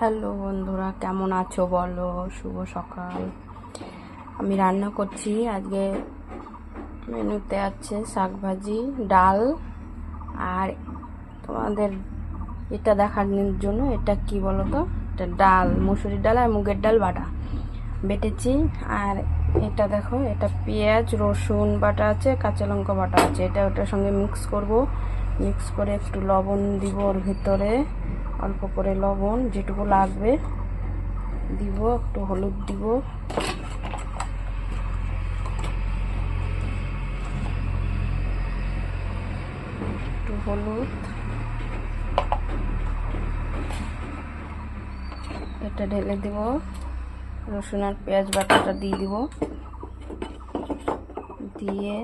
Hello বন্ধুরা, কেমন আছো বলো? শুভ সকাল। আমি রান্না করছি। আজকে মেনুতে আছে শাক ভাজি, ডাল, আর তোমাদের এটা দেখানোর জন্য এটা কি বলো তো, এটা ডাল, মুসুরির ডাল আর মুগের ডাল বাটা বেটেছি। আর এটা দেখো, এটা পেঁয়াজ রসুন বাটা আছে, কাঁচা লঙ্কা বাটা আছে। এটা ওটার সঙ্গে মিক্স করব। মিক্স করে একটু লবণ দিব ওর ভিতরে, অল্প করে লবণ যেটুকু লাগবে দিব, একটু হলুদ দিব, একটু হলুদ, এটা ঢেলে দিব। রসুন আর পেঁয়াজ বাটাটা দিয়ে দিব, দিয়ে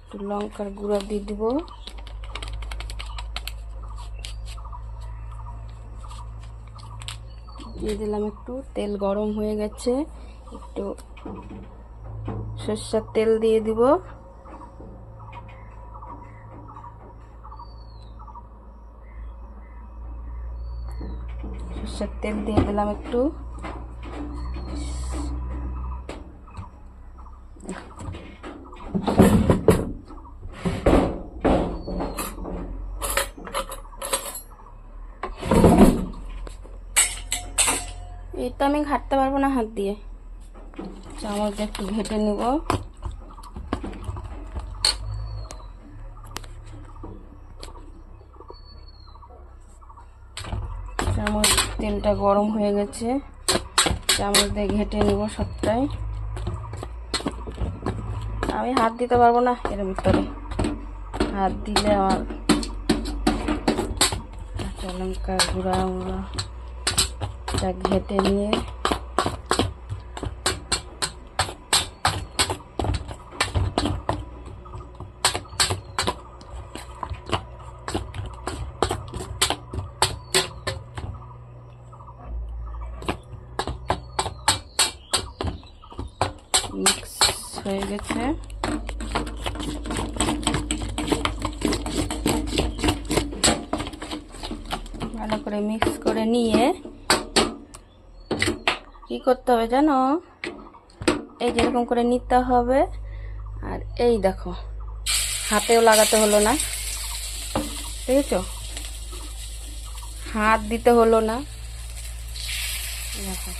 একটু লঙ্কার গুঁড়া দিয়ে দিব, দিয়ে দিলাম। একটু তেল গরম হয়ে গেছে, একটু সরষের তেল দিয়ে দিব, সরষের তেল দিয়ে দিলাম একটু। এই তো আমি ঘাটতে পারবো না হাত দিয়ে, চামচ একটু ঘেটে নিব। চামচ, তেলটা গরম হয়ে গেছে, চামচ দিয়ে ঘেটে নিব সবটাই। আমি হাত দিতে পারবো না এর ভিতরে, হাত দিলে আমার কাঁচা লঙ্কা গুঁড়া ঘেটে নিয়ে মিক্স হয়ে গেছে। ভালো করে মিক্স করে নিয়ে কি করতে হবে জানো, এই যেরকম করে নিতে হবে। আর এই দেখো, হাতেও লাগাতে হলো না, দেখেছো? হাত দিতে হলো না, দেখো।